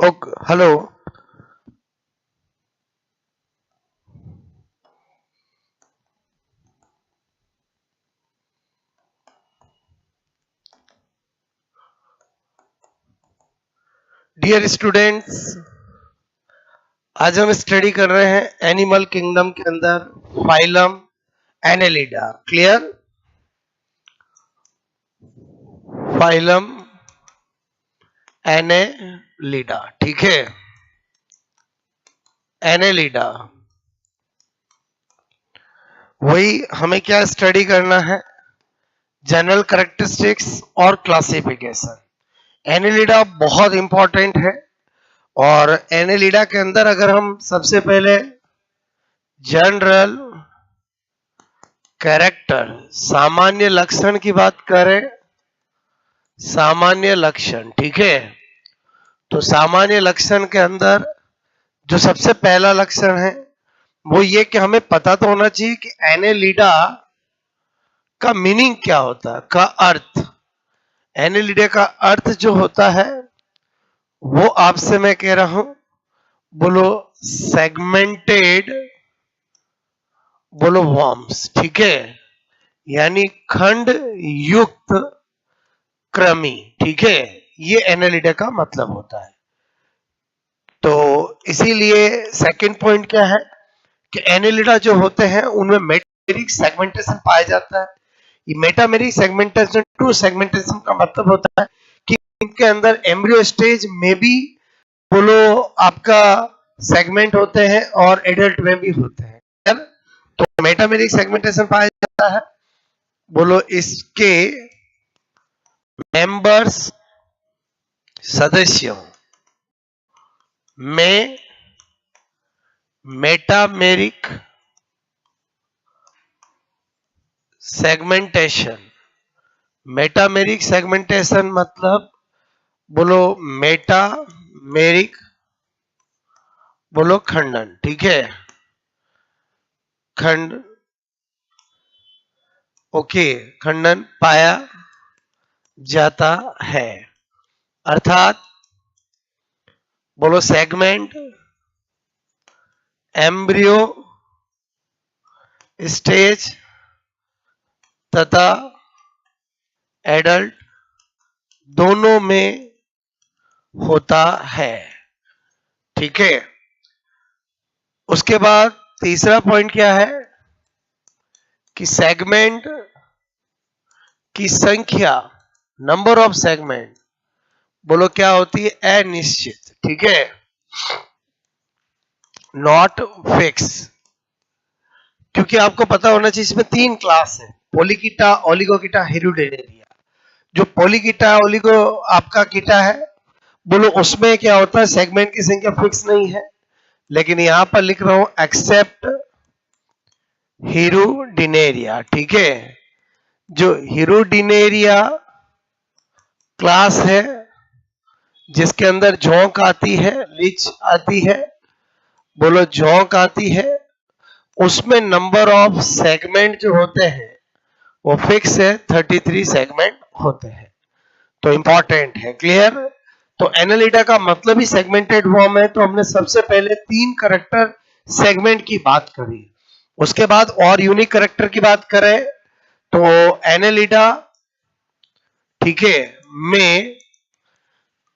Okay, hello. Dear students, आज हम study कर रहे हैं एनिमल किंगडम के अंदर phylum Annelida. Clear? Phylum Annelida, ठीक है। एनेलिडा, वही हमें क्या स्टडी करना है, जनरल कैरेक्टरिस्टिक्स और क्लासिफिकेशन। एनेलिडा बहुत इंपॉर्टेंट है और एनेलिडा के अंदर अगर हम सबसे पहले जनरल कैरेक्टर सामान्य लक्षण की बात करें, सामान्य लक्षण, ठीक है। तो सामान्य लक्षण के अंदर जो सबसे पहला लक्षण है वो ये कि हमें पता तो होना चाहिए कि एनेलिडा का मीनिंग क्या होता है, का अर्थ। एनेलिडा का अर्थ जो होता है वो आपसे मैं कह रहा हूं, बोलो सेगमेंटेड, बोलो वर्म्स, ठीक है, यानी खंड युक्त क्रमी, ठीक है। ये एनेलिडा का मतलब होता है। तो इसीलिए सेकंड पॉइंट क्या है कि एनेलिडा जो होते हैं उनमें मेटामेरिक सेगमेंटेशन पाया जाता है। ये मेटामेरिक सेगमेंटेशन टू सेगमेंटेशन का मतलब होता है कि इनके अंदर एम्ब्रियो स्टेज में भी बोलो आपका सेगमेंट होते हैं और एडल्ट में भी होते हैं। तो मेटामेरिक सेगमेंटेशन पाया जाता है, बोलो इसके मेंबर्स सदस्यों में मेटामेरिक सेगमेंटेशन। मेटामेरिक सेगमेंटेशन मतलब बोलो मेटामेरिक, बोलो खंडन, ठीक है, खंड, ओके, खंडन पाया जाता है। अर्थात बोलो सेगमेंट, एम्ब्रियो स्टेज तथा एडल्ट दोनों में होता है, ठीक है। उसके बाद तीसरा पॉइंट क्या है कि सेगमेंट की संख्या, नंबर ऑफ सेगमेंट, बोलो क्या होती है, अनिश्चित, ठीक है, नॉट फिक्स। क्योंकि आपको पता होना चाहिए इसमें तीन क्लास है, पोलीकीटा, ओलिगोकीटा, हेटेरोडेनेरिया। जो पोलीकीटा ओलिगो आपका कीटा है, बोलो उसमें क्या होता है, सेगमेंट की संख्या फिक्स नहीं है। लेकिन यहां पर लिख रहा हूं एक्सेप्ट हेटेरोडेनेरिया, ठीक है। जो हेटेरोडेनेरिया क्लास है जिसके अंदर झोंक आती है, लीच आती है, बोलो झोंक आती है, उसमें नंबर ऑफ सेगमेंट जो होते हैं वो फिक्स है, 33 सेगमेंट होते हैं। तो इंपॉर्टेंट है, क्लियर। तो एनालिडा का मतलब ही सेगमेंटेड फॉर्म है। तो हमने सबसे पहले 3 कैरेक्टर सेगमेंट की बात करी, उसके बाद और यूनिक कैरेक्टर की बात करें तो एनालिडा, ठीक है, में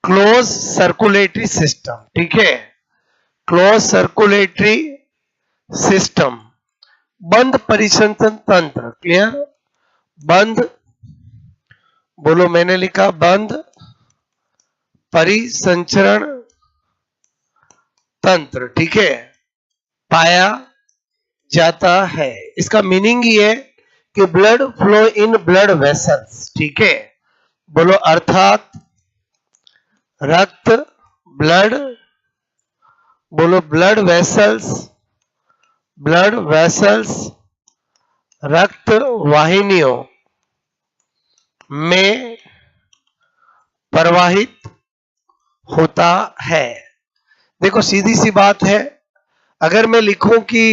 क्लोज सर्कुलेटरी सिस्टम, ठीक है, क्लोज सर्कुलेटरी सिस्टम, बंद परिसंचरण तंत्र, क्लियर, बंद, बोलो मैंने लिखा बंद परिसंचरण तंत्र, ठीक है, पाया जाता है। इसका मीनिंग ये है कि blood flow in blood vessels, ठीक है, बोलो अर्थात रक्त, ब्लड, बोलो ब्लड वेसल्स, ब्लड वेसल्स, रक्त वाहिनियों में प्रवाहित होता है। देखो सीधी सी बात है, अगर मैं लिखूं कि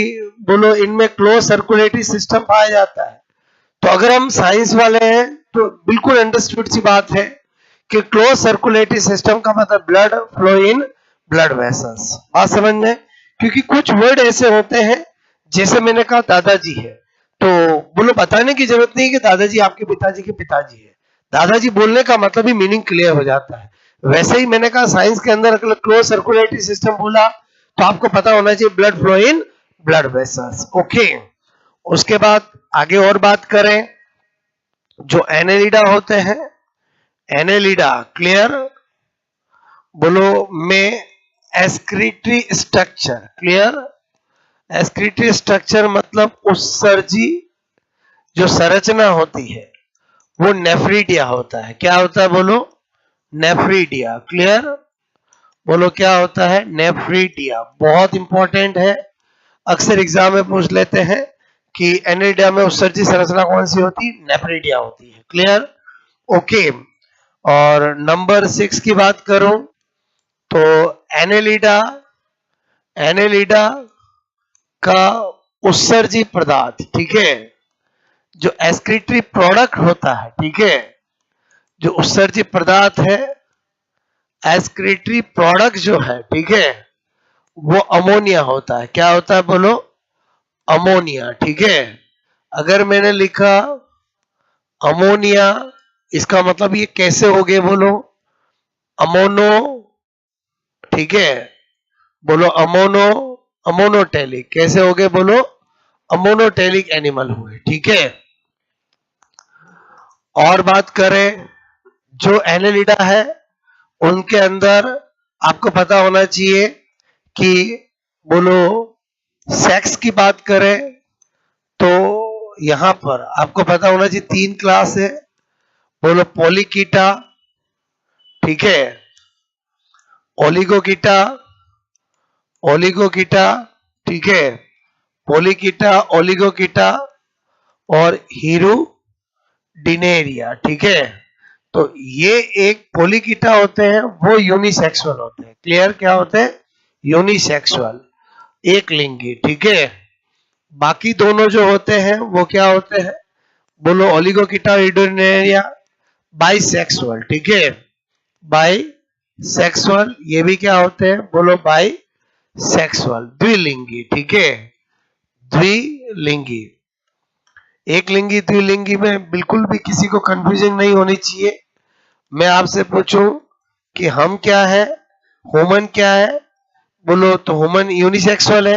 बोलो इनमें क्लोज सर्कुलेटरी सिस्टम पाया जाता है, तो अगर हम साइंस वाले हैं तो बिल्कुल अंडरस्टूड सी बात है कि क्लोज सर्कुलेटरी सिस्टम का मतलब blood flow in blood vessels. बात समझ में? क्योंकि कुछ वर्ड ऐसे होते हैं, जैसे मैंने कहा दादाजी है, तो बोलो बताने की जरूरत नहीं कि दादाजी आपके पिताजी के पिताजी है। दादाजी बोलने का मतलब ही मीनिंग क्लियर हो जाता है। वैसे ही मैंने कहा साइंस के अंदर अगर क्लोज सर्कुलेटरी सिस्टम बोला तो आपको पता होना चाहिए blood flow in blood vessels. Okay, उसके बाद आगे और बात करें, जो एनेलिडा होते हैं, एनेलिडा क्लियर, बोलो में एस्क्रीटरी स्ट्रक्चर क्लियर। एस्क्रीटरी स्ट्रक्चर मतलब उत्सर्जी जो संरचना होती है वो नेफ्रीडिया होता है। क्या होता है बोलो? Nephridia clear. बोलो क्या होता है? नेफ्रीडिया। बहुत इंपॉर्टेंट है, अक्सर एग्जाम में पूछ लेते हैं कि एनेलिडा में उत्सर्जी संरचना कौन सी होती है? नेफ्रीडिया होती है। क्लियर? ओके। और नंबर 6 की बात करूं तो एनेलिडा, एनेलिडा का उत्सर्जी पदार्थ, ठीक है, जो एक्सक्रीटरी प्रोडक्ट होता है, ठीक है, जो उत्सर्जी पदार्थ है, एक्सक्रीटरी प्रोडक्ट जो है, ठीक है, वो अमोनिया होता है। क्या होता है बोलो? अमोनिया। ठीक है, अगर मैंने लिखा अमोनिया, इसका मतलब ये कैसे हो गए बोलो? अमोनो, ठीक है, बोलो अमोनो, अमोनोटेलिक। कैसे हो गए बोलो? अमोनोटेलिक एनिमल हुए। ठीक है, और बात करें जो एनेलिडा है उनके अंदर आपको पता होना चाहिए कि बोलो सेक्स की बात करें तो यहां पर आपको पता होना चाहिए 3 क्लास है। बोलो पॉलीकीटा, ठीक है, ओलिगोकीटा, ओलिगोकीटा, ठीक है, पॉलीकीटा, ओलिगोकीटा और हीरोडिनेरिया। ठीक है, तो ये एक पॉलीकीटा होते हैं, वो यूनिसेक्सुअल होते हैं। क्लियर? क्या होते हैं? यूनिसेक्सुअल, एक लिंगी। ठीक है, बाकी दोनों जो होते हैं वो क्या होते हैं बोलो? ओलिगोकीटा और हीरोडिनेरिया बाइसेक्सुअल। ठीक है, बाइसेक्सुअल, ये भी क्या होते हैं बोलो? बाइसेक्सुअल, द्विलिंगी। ठीक है, द्विलिंगी। एक लिंगी द्विलिंगी में बिल्कुल भी किसी को कंफ्यूजन नहीं होनी चाहिए। मैं आपसे पूछूं कि हम क्या है, ह्यूमन क्या है बोलो, तो ह्यूमन यूनिसेक्सुअल है,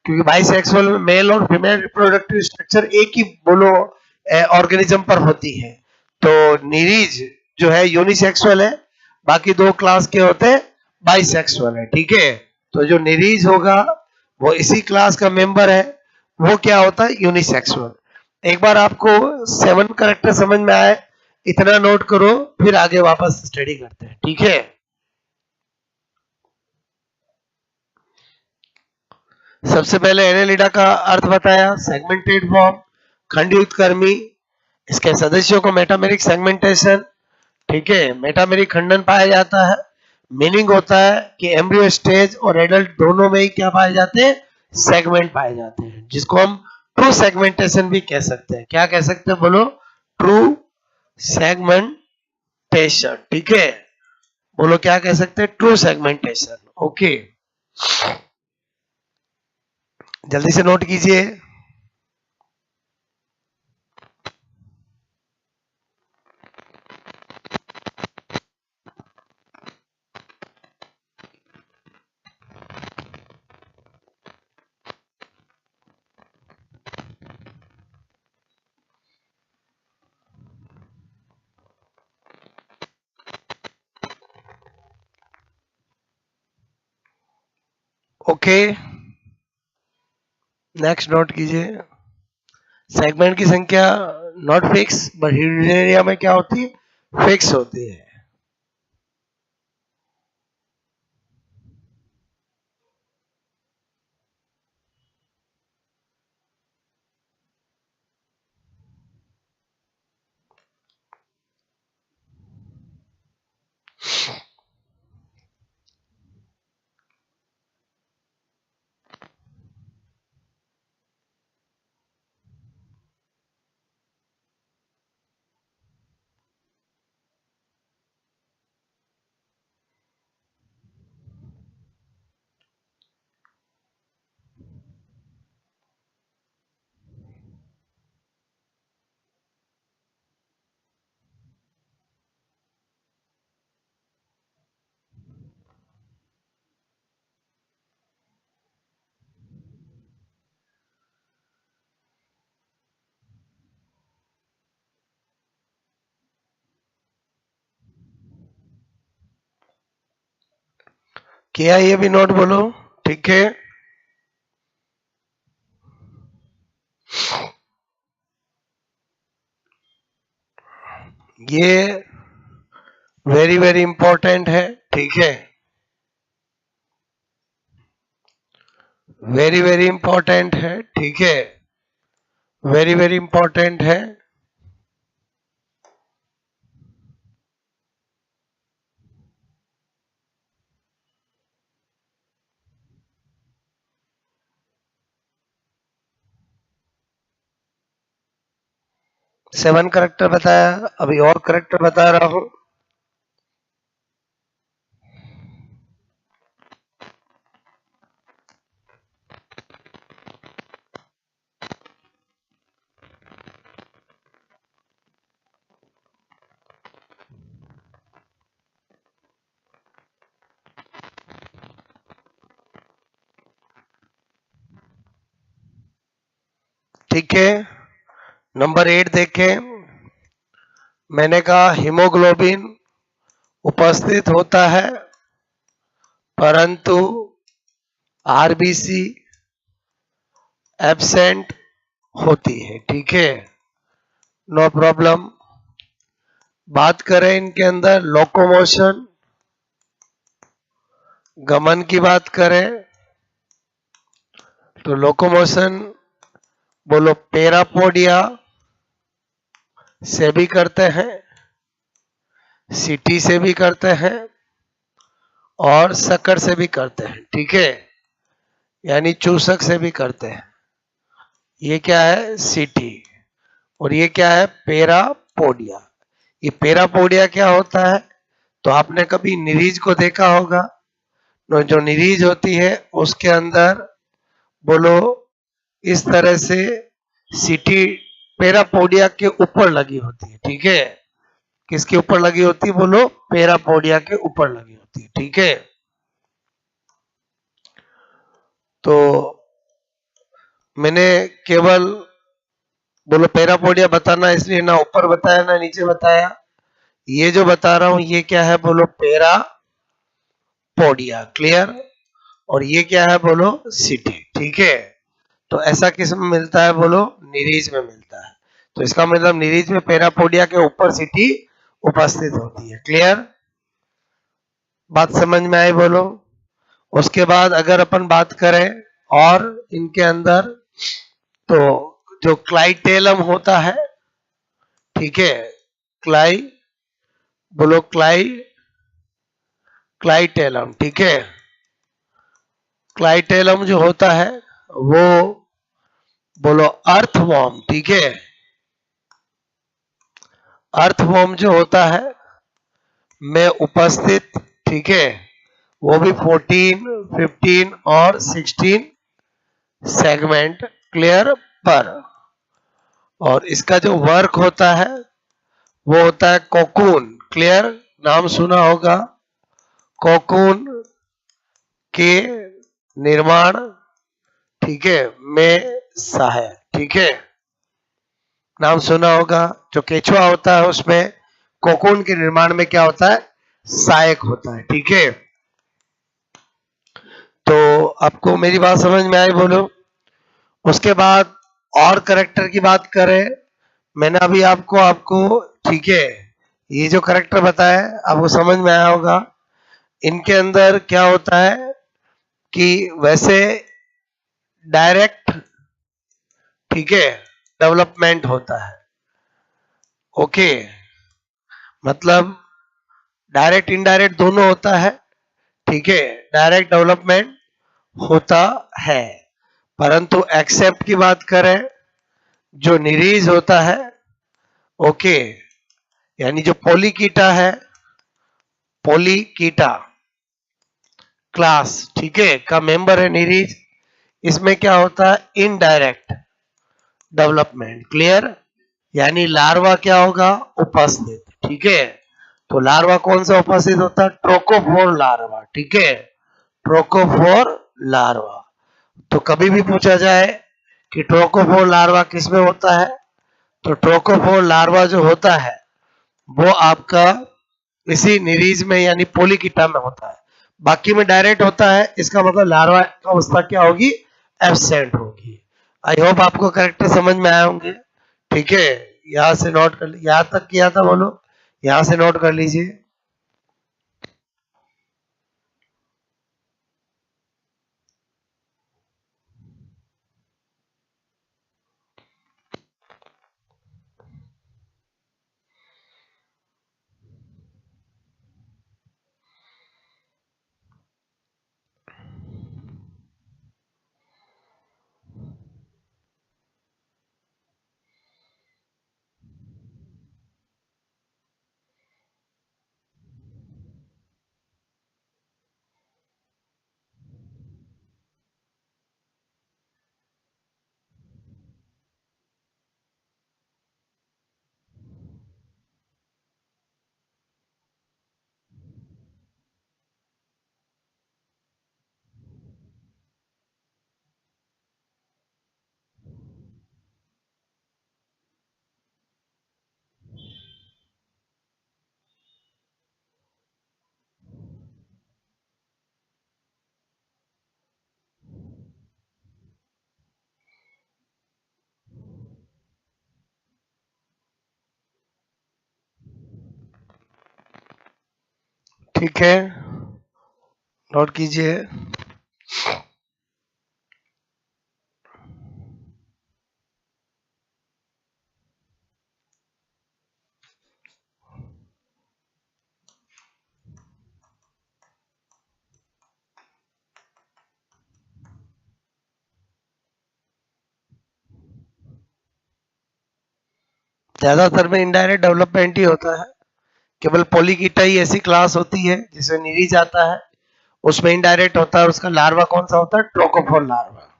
क्योंकि बाइसेक्सुअल में मेल और फीमेल रिप्रोडक्टिव स्ट्रक्चर एक ही बोलो ऑर्गेनिज्म पर होती है। तो निरीज जो है यूनिसेक्सुअल है, बाकी 2 क्लास के होते हैं बाइसेक्सुअल है। ठीक है, तो जो निरीज होगा वो इसी क्लास का मेंबर है, वो क्या होता है? यूनिसेक्सुअल। एक बार आपको 7 करेक्टर समझ में आए, इतना नोट करो, फिर आगे वापस स्टडी करते हैं। ठीक है, सबसे पहले एनेलिडा का अर्थ बताया, सेगमेंटेड फॉर्म, खंडयुक्त कर्मी, इसके सदस्यों को मेटामेरिक सेगमेंटेशन, ठीक है, मेटामेरिक खंडन पाया जाता है। मीनिंग होता है कि एम्ब्रियो स्टेज और एडल्ट दोनों में ही क्या पाए जाते हैं? सेगमेंट पाए जाते हैं, जिसको हम ट्रू सेगमेंटेशन भी कह सकते हैं। क्या कह सकते हैं बोलो? True segmentation. ठीक है, बोलो क्या कह सकते हैं? True segmentation. ओके, जल्दी से नोट कीजिए। ओके, नेक्स्ट नोट कीजिए। सेगमेंट की संख्या not fix, but hidden area में क्या होती है? फिक्स होती है। क्या ये भी नोट बोलो, ठीक है। ये वेरी वेरी इंपॉर्टेंट है, ठीक है, वेरी वेरी इंपॉर्टेंट है, ठीक है, वेरी वेरी इंपॉर्टेंट है। सेवन करेक्टर बताया, अभी और करेक्टर बता रहा हूं। ठीक है, नंबर 8 देखें। मैंने कहा हीमोग्लोबिन उपस्थित होता है परंतु आरबीसी एब्सेंट होती है, ठीक है, नो प्रॉब्लम। बात करें इनके अंदर लोकोमोशन, गमन की बात करें तो लोकोमोशन बोलो पैरापोडिया से भी करते हैं, सीटी से भी करते हैं और शक्कर से भी करते हैं, ठीक है, यानी चूसक से भी करते हैं। ये क्या है, सीटी, और ये क्या है, पैरापोडिया। ये पैरापोडिया क्या होता है, तो आपने कभी निरीज को देखा होगा, जो निरीज होती है उसके अंदर बोलो इस तरह से सीटी पैरापोडिया के ऊपर लगी होती है, ठीक है, किसके ऊपर लगी होती है, बोलो पैरापोडिया के ऊपर लगी होती है, ठीक है। तो मैंने केवल बोलो पैरापोडिया बताना इसलिए ना ऊपर बताया ना नीचे बताया, ये जो बता रहा हूं ये क्या है, बोलो पैरापोडिया, क्लियर, और ये क्या है, बोलो सीटी, ठीक है। तो ऐसा किस में मिलता है, बोलो निरीज में मिलता है, तो इसका मतलब निरीज में पैरापोडिया के ऊपर सीटी उपस्थित होती है, क्लियर, बात समझ में आई, बोलो। उसके बाद अगर अपन बात करें और इनके अंदर, तो जो क्लाइटेलम होता है, ठीक है, बोलो क्लाइटेलम, ठीक है, क्लाइटेलम जो होता है वो बोलो अर्थवॉर्म, ठीक है, अर्थवॉर्म जो होता है में उपस्थित, ठीक है, वो भी 14, 15 और 16 सेगमेंट, क्लियर, पर। और इसका जो वर्क होता है वो होता है कोकून, क्लियर, नाम सुना होगा, कोकून के निर्माण, ठीक है, में सहायक, ठीक है, नाम सुना होगा, जो केचुआ होता है उसमें कोकून के निर्माण में क्या होता है, सहायक होता है, ठीक है। तो आपको मेरी बात समझ में आई, बोलो। उसके बाद और करेक्टर की बात करें, मैंने अभी आपको ठीक है, ये जो करेक्टर बताया आपको समझ में आया होगा। इनके अंदर क्या होता है कि वैसे डायरेक्ट, ठीक है, डेवलपमेंट होता है, ओके, मतलब डायरेक्ट इनडायरेक्ट दोनों होता है, ठीक है, डायरेक्ट डेवलपमेंट होता है, परंतु एक्सेप्ट की बात करें जो निरीज होता है, ओके, यानी जो पोलीकीटा है, पोलीकीटा क्लास, ठीक है, का मेंबर है निरीज, इसमें क्या होता है, इनडायरेक्ट डेवलपमेंट, क्लियर, यानी लार्वा क्या होगा, उपस्थित, ठीक है। तो लार्वा कौन सा उपस्थित होता है, ट्रोकोफोर लार्वा, ठीक है, ट्रोकोफोर लार्वा। तो कभी भी पूछा जाए कि ट्रोकोफोर लार्वा किसमें होता है, तो ट्रोकोफोर लार्वा जो होता है वो आपका इसी निरीज में यानी पोलीकीटा में होता है। बाकी में डायरेक्ट होता है, इसका मतलब लार्वा का अवस्था क्या होगी, एब्सेंट होगी। आई होप आपको करेक्टर समझ में आए होंगे। ठीक है, यहां से नोट कर, यहां तक किया था बोलो, यहां से नोट कर लीजिए। ठीक है, नोट कीजिए। ज्यादातर में इनडायरेक्ट डेवलपमेंट ही होता है। केवल पोलिकीटा ही ऐसी क्लास होती है जिसमें नीरीज आता है, उसमें इनडायरेक्ट होता है। उसका लार्वा कौन सा होता है, ट्रोकोफोर लार्वा।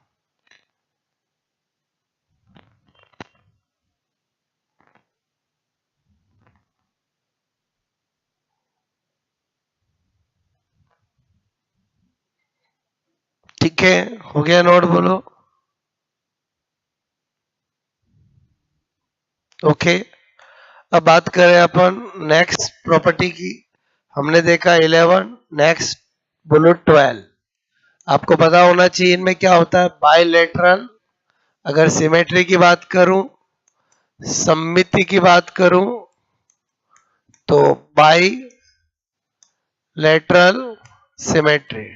ठीक है, हो गया नोट, बोलो। ओके, अब बात करें अपन नेक्स्ट प्रॉपर्टी की। हमने देखा 11, नेक्स्ट बोलो 12। आपको पता होना चाहिए इनमें क्या होता है, बायलेटरल। अगर सिमेट्री की बात करूं, सममिति की बात करूं, तो by lateral symmetry.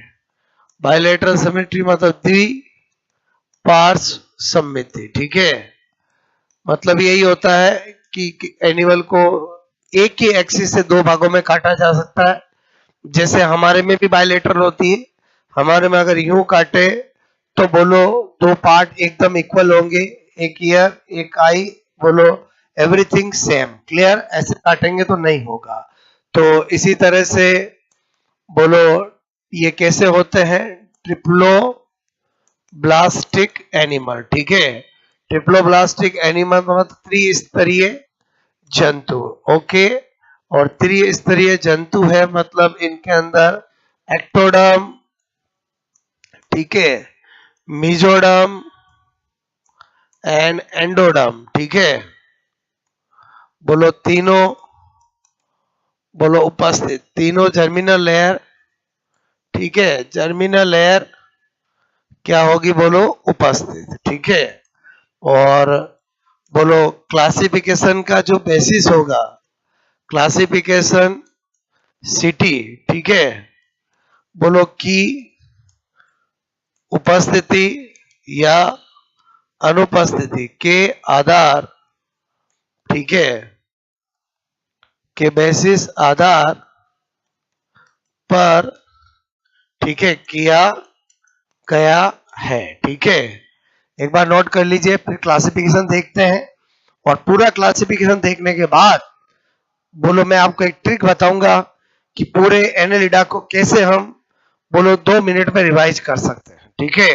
Bilateral symmetry मतलब द्वि पार्श्व सममिति। ठीक है, मतलब यही होता है कि एनिमल को एक ही एक्सिस से दो भागों में काटा जा सकता है। जैसे हमारे में भी बायलेटरल होती है, हमारे में अगर यूं काटे तो बोलो दो पार्ट एकदम इक्वल होंगे, एक ईयर एक आई, बोलो एवरीथिंग सेम, क्लियर। ऐसे काटेंगे तो नहीं होगा। तो इसी तरह से बोलो ये कैसे होते हैं, ट्रिप्लो ब्लास्टिक एनिमल। ठीक है, ट्रिप्लोब्लास्टिक एनिमल मतलब त्रिस्तरीय जंतु। ओके, और त्रिस्तरीय जंतु है मतलब इनके अंदर एक्टोडर्म, ठीक है, मिजोडर्म एंड एंडोडर्म। ठीक है, बोलो तीनों, बोलो उपस्थित, तीनों जर्मिनल लेयर। ठीक है, जर्मिनल लेयर क्या होगी, बोलो उपस्थित। ठीक है, और बोलो क्लासिफिकेशन का जो बेसिस होगा, क्लासिफिकेशन सिटी। ठीक है, बोलो की उपस्थिति या अनुपस्थिति के आधार, ठीक है, के बेसिस आधार पर, ठीक है, किया गया है। ठीक है, एक बार नोट कर लीजिए, फिर क्लासिफिकेशन देखते हैं। और पूरा क्लासिफिकेशन देखने के बाद बोलो मैं आपको एक ट्रिक बताऊंगा कि पूरे एनेलिडा को कैसे हम बोलो 2 मिनट में रिवाइज कर सकते हैं। ठीक है,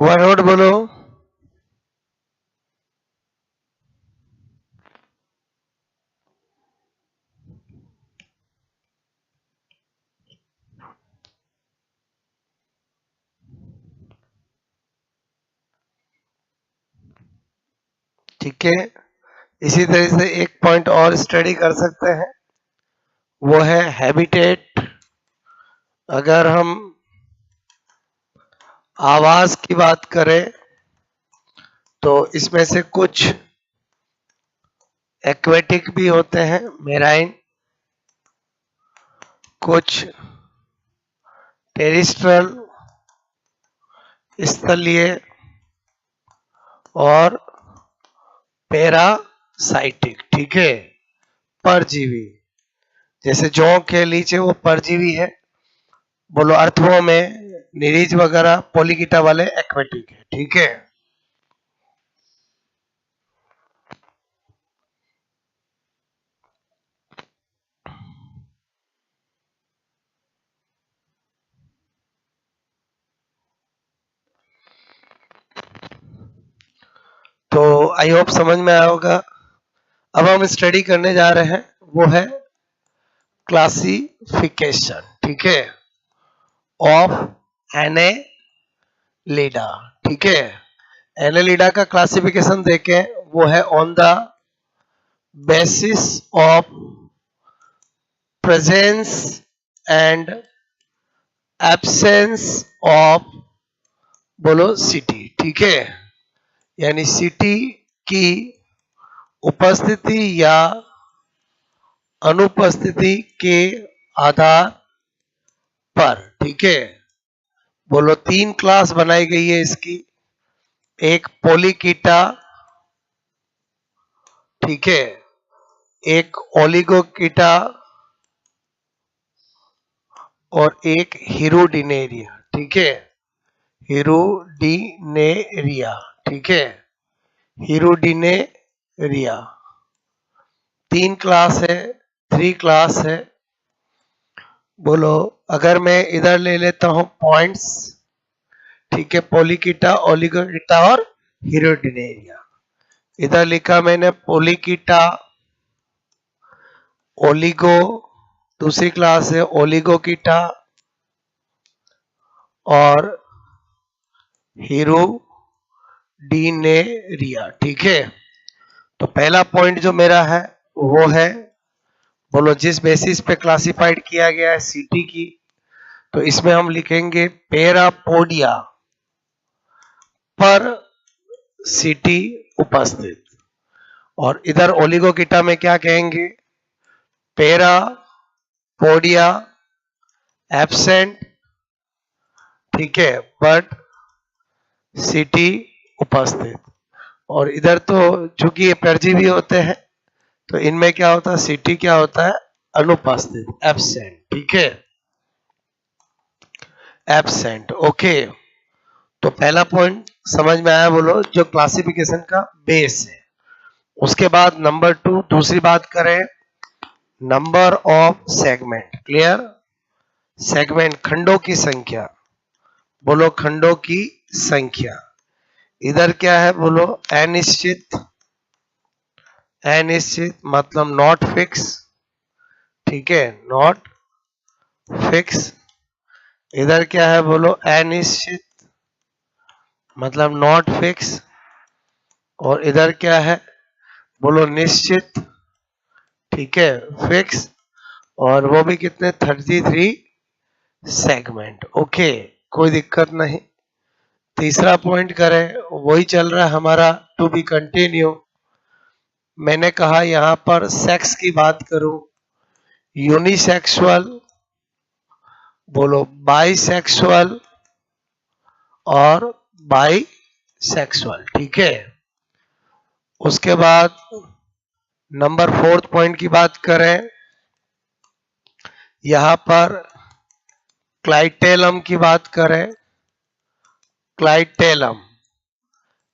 वन वर्ड बोलो। ठीक है, इसी तरह से एक पॉइंट और स्टडी कर सकते हैं, वो है हैबिटेट। अगर हम आवाज की बात करें तो इसमें से कुछ एक्वेटिक भी होते हैं, मेराइन, कुछ टेरिस्ट्रल स्थलीय और पैरासाइटिक। ठीक है, परजीवी, जैसे जौ के नीचे वो परजीवी है, बोलो अर्थवों में निरीज वगैरह पोलिकीटा वाले एक्वेटिक है। ठीक है, तो आई होप समझ में आया होगा। अब हम स्टडी करने जा रहे हैं, वो है क्लासिफिकेशन। ठीक है, ऑफ एनेलिडा। ठीक है, एनेलिडा का क्लासिफिकेशन देखें, वो है on the basis of presence and absence of, बोलो सिटी। ठीक है, यानी सिटी की उपस्थिति या अनुपस्थिति के आधार पर। ठीक है, बोलो तीन क्लास बनाई गई है इसकी, एक पोलिकीटा, ठीक है, एक ओलिगोकीटा और एक हिरुडिनेरिया। ठीक है, हिरुडिनेरिया। ठीक है, हिरुडिनेरिया तीन क्लास है, थ्री क्लास है। बोलो अगर मैं इधर ले लेता हूं पॉइंट्स, ठीक है, पोलिकीटा, ओलिगोकीटा और हिरुडिनेरिया। इधर लिखा मैंने पोलिकीटा, ओलिगो, दूसरी क्लास है ओलिगोकीटा और हिरुडिनेरिया। ठीक है, तो पहला पॉइंट जो मेरा है वो है, बोलो जिस बेसिस पे क्लासिफाइड किया गया है सिटी की, तो इसमें हम लिखेंगे पैरापोडिया पर सिटी उपस्थित। और इधर ओलिगोकीटा में क्या कहेंगे, पैरापोडिया एब्सेंट, ठीक है, बट सिटी उपस्थित। और इधर तो चूंकि ये परजीवी होते हैं, तो इनमें क्या होता है, सिटी क्या होता है, अनुपस्थित, एब्सेंट। ठीक है, एब्सेंट। ओके, तो पहला पॉइंट समझ में आया, बोलो, जो क्लासिफिकेशन का बेस है। उसके बाद नंबर 2, दूसरी बात करें, number of segment. Clear, segment, खंडों की संख्या। बोलो खंडों की संख्या। इधर क्या है, बोलो अनिश्चित, अनिश्चित मतलब नॉट फिक्स। ठीक है, नॉट फिक्स। इधर क्या है, बोलो अनिश्चित मतलब नॉट फिक्स। और इधर क्या है, बोलो निश्चित, ठीक है, फिक्स। और वो भी कितने, 33 सेगमेंट। ओके, कोई दिक्कत नहीं। तीसरा पॉइंट करें, वही चल रहा है हमारा, टू बी कंटिन्यू। मैंने कहा यहां पर सेक्स की बात करूं, यूनिसेक्सुअल, बोलो बाइसेक्सुअल और बाइसेक्सुअल। ठीक है, उसके बाद नंबर 4 पॉइंट की बात करें, यहां पर क्लाइटेलम की बात करें, क्लाइटेलम,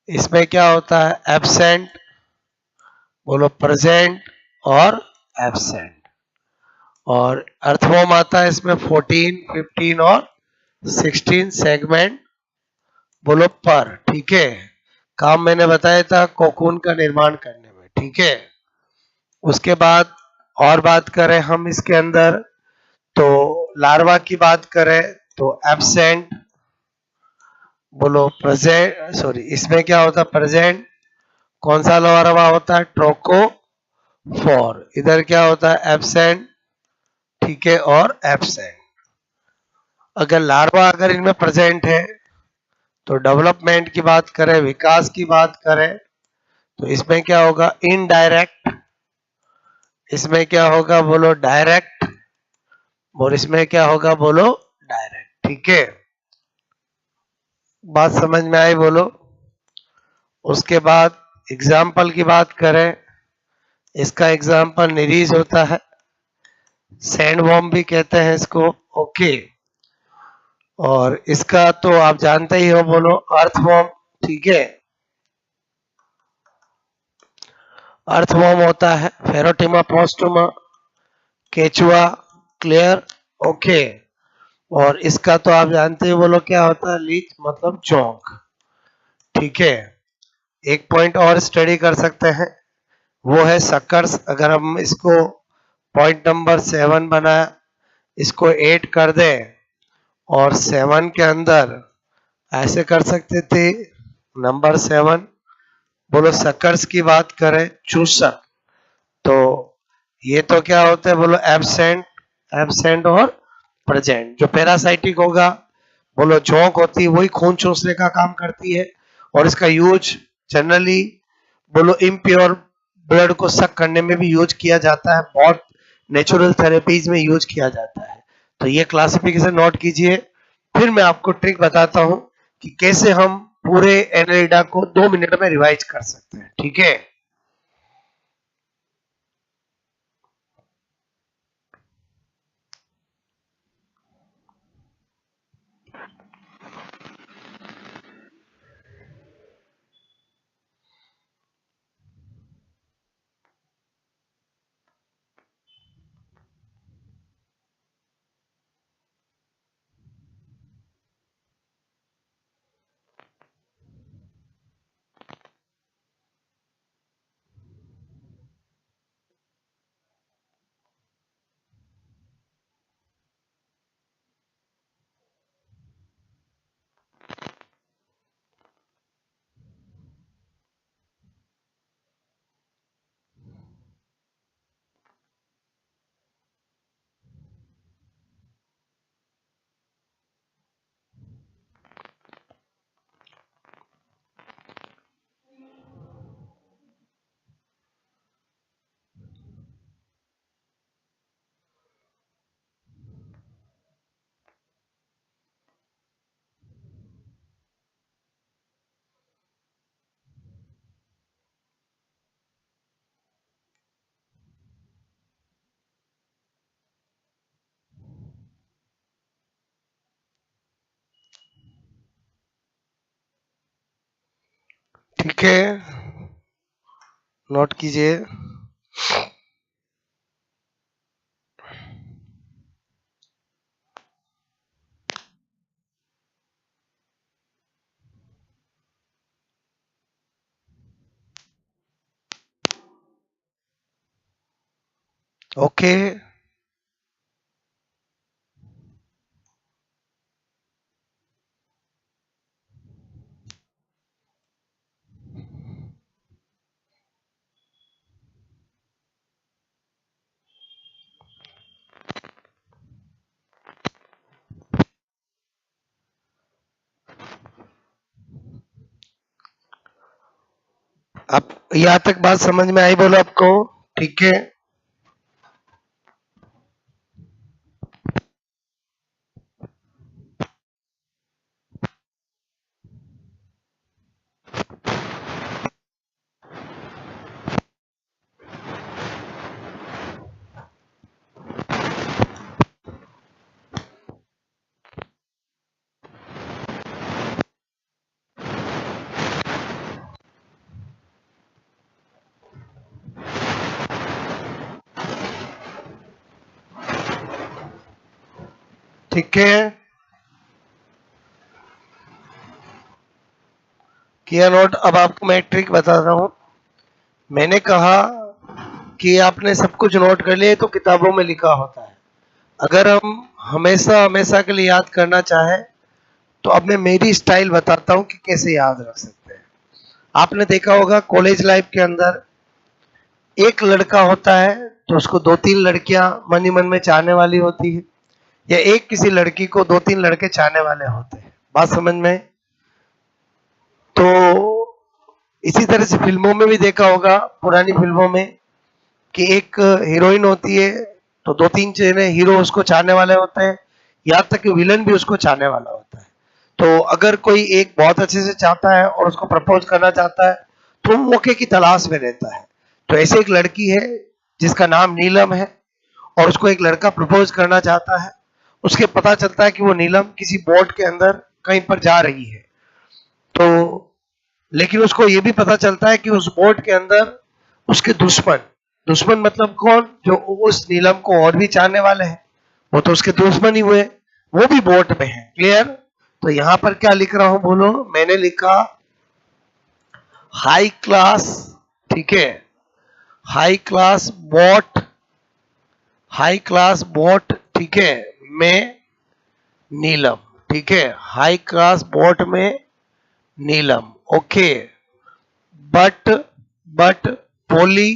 इसमें क्या होता है, एब्सेंट, बोलो प्रेजेंट और एब्सेंट। और अर्थवॉर्म आता है इसमें 14, 15 और 16 सेगमेंट, बोलो पर। ठीक है, काम मैंने बताया था कोकून का निर्माण करने में। ठीक है, उसके बाद और बात करें हम इसके अंदर, तो लार्वा की बात करें तो एब्सेंट, बोलो प्रेजेंट, सॉरी इसमें क्या होता है प्रेजेंट, कौन सा लार्वा होता है ट्रोको फॉर, इधर क्या होता है एब्सेंट। ठीक है, और एब्सेंट, अगर लार्वा अगर इनमें प्रेजेंट है तो डेवलपमेंट की बात करें, विकास की बात करें, तो इसमें क्या होगा इनडायरेक्ट, इसमें क्या होगा बोलो डायरेक्ट, और इसमें क्या होगा बोलो डायरेक्ट। ठीक है, बात समझ में आई बोलो। उसके बाद एग्जाम्पल की बात करें, इसका एग्जाम्पल निरीज होता है, सैंड वॉर्म भी कहते हैं इसको। ओके, और इसका तो आप जानते ही हो बोलो अर्थवॉर्म। ठीक है, अर्थवॉर्म होता है फेरोटिमा पोस्टुमा, केचुआ, क्लियर। ओके, और इसका तो आप जानते हो बोलो क्या होता है लीच मतलब चौंक। ठीक है, एक पॉइंट और स्टडी कर सकते हैं, वो है सकर्स। अगर हम इसको पॉइंट नंबर 7 बनाया, इसको 8 कर दें और 7 के अंदर ऐसे कर सकते थे नंबर 7, बोलो सकर्स की बात करें चूसक, तो ये तो क्या होता है बोलो एब्सेंट, एब्सेंट और प्रेजेंट। जो पैरासाइटिक होगा बोलो जोंक होती है, वही खून चूसने का काम करती है, और इसका यूज जनरली बोलो इम्प्योर ब्लड को सक करने में भी यूज किया जाता है, बहुत नेचुरल थेरेपीज में यूज किया जाता है। तो ये क्लासिफिकेशन नोट कीजिए, फिर मैं आपको ट्रिक बताता हूं कि कैसे हम पूरे एनेलिडा को 2 मिनट में रिवाइज कर सकते हैं। ठीक है, ठीक है, नोट कीजिए। ओके, अब यहाँ तक बात समझ में आई बोलो आपको। ठीक है, ठीक है, किया नोट। अब आपको मैं एक ट्रिक बता रहा हूं। मैंने कहा कि आपने सब कुछ नोट कर लिया, तो किताबों में लिखा होता है। अगर हम हमेशा हमेशा के लिए याद करना चाहें तो अब मैं मेरी स्टाइल बताता हूं कि कैसे याद रख सकते हैं। आपने देखा होगा कॉलेज लाइफ के अंदर एक लड़का होता है तो उसको 2-3 लड़कियां मन ही मन में चाहने वाली होती है, या एक किसी लड़की को 2-3 लड़के चाहने वाले होते हैं। बात समझ में? तो इसी तरह से फिल्मों में भी देखा होगा, पुरानी फिल्मों में, कि एक हीरोइन होती है तो 2-3 जने हीरो उसको चाहने वाले होते हैं, यहाँ तक कि विलन भी उसको चाहने वाला होता है। तो अगर कोई एक बहुत अच्छे से चाहता है और उसको प्रपोज करना चाहता है तो वो मौके की तलाश में रहता है। तो ऐसे एक लड़की है जिसका नाम नीलम है, और उसको एक लड़का प्रपोज करना चाहता है। उसके पता चलता है कि वो नीलम किसी बोट के अंदर कहीं पर जा रही है। तो लेकिन उसको ये भी पता चलता है कि उस बोट के अंदर उसके दुश्मन, दुश्मन मतलब कौन? जो उस नीलम को और भी चाहने वाले हैं, वो तो उसके दुश्मन ही हुए, वो भी बोट में है। क्लियर? तो यहां पर क्या लिख रहा हूं बोलो? मैंने लिखा हाई क्लास, ठीक है, high class boat, high class boat, ठीक है, में नीलम, ठीक है, हाई क्लास बोट में नीलम। ओके, बट पोली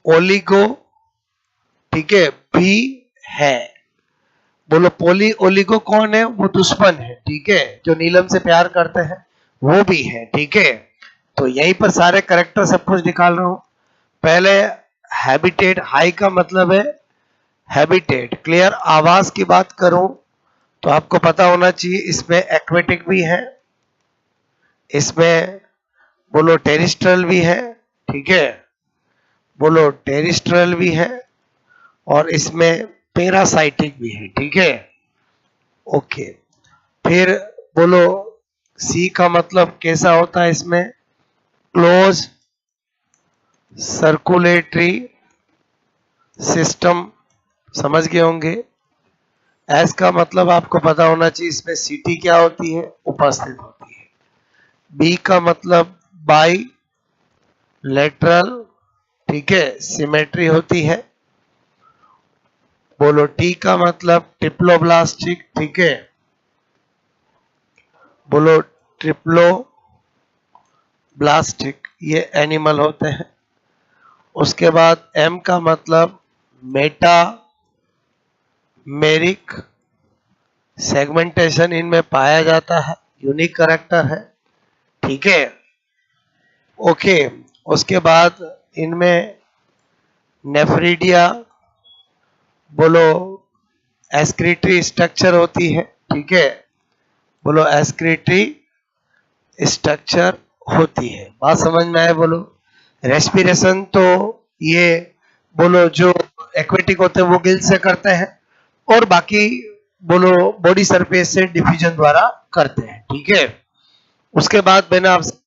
ओलिगो, ठीक है, भी है। बोलो पोली ओलिगो कौन है? वो दुश्मन है, ठीक है, जो नीलम से प्यार करते हैं वो भी है, ठीक है। तो यहीं पर सारे करेक्टर सब कुछ निकाल रहा हूं। पहले हैबिटेट, हाई का मतलब है हैबिटेट। क्लियर? आवास की बात करूं तो आपको पता होना चाहिए इसमें एक्वेटिक भी है, इसमें बोलो टेरिस्ट्रल भी है, ठीक है, बोलो टेरिस्ट्रल भी है, और इसमें पैरासाइटिक भी है, ठीक है। ओके, फिर बोलो सी का मतलब कैसा होता है? इसमें क्लोज सर्कुलेटरी सिस्टम, समझ गए होंगे। एस का मतलब आपको पता होना चाहिए, इसमें सीटी क्या होती है? उपस्थित होती है। बी का मतलब बाई लेटरल, ठीक है, सिमेट्री होती है। बोलो टी का मतलब ट्रिप्लोब्लास्टिक, ठीक है, बोलो ट्रिप्लो ब्लास्टिक, ये एनिमल होते हैं। उसके बाद एम का मतलब मेटा मेरिक, सेगमेंटेशन इनमें पाया जाता है, यूनिक करेक्टर है, ठीक है। ओके, उसके बाद इनमें नेफ्रीडिया, बोलो एस्क्रीटरी स्ट्रक्चर होती है, ठीक है, बोलो एस्क्रीटरी स्ट्रक्चर होती है। बात समझ में आए? बोलो रेस्पिरेशन तो ये बोलो जो एक्वेटिक होते हैं वो गिल से करते हैं, और बाकी बोलो बॉडी सरफेस से डिफ्यूजन द्वारा करते हैं, ठीक है। उसके बाद मैंने आपसे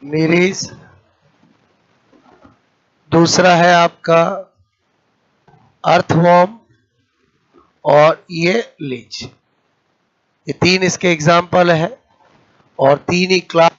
मीरीज, दूसरा है आपका अर्थवॉर्म, और ये लीच। ये 3 इसके एग्जाम्पल है, और 3 ही क्लास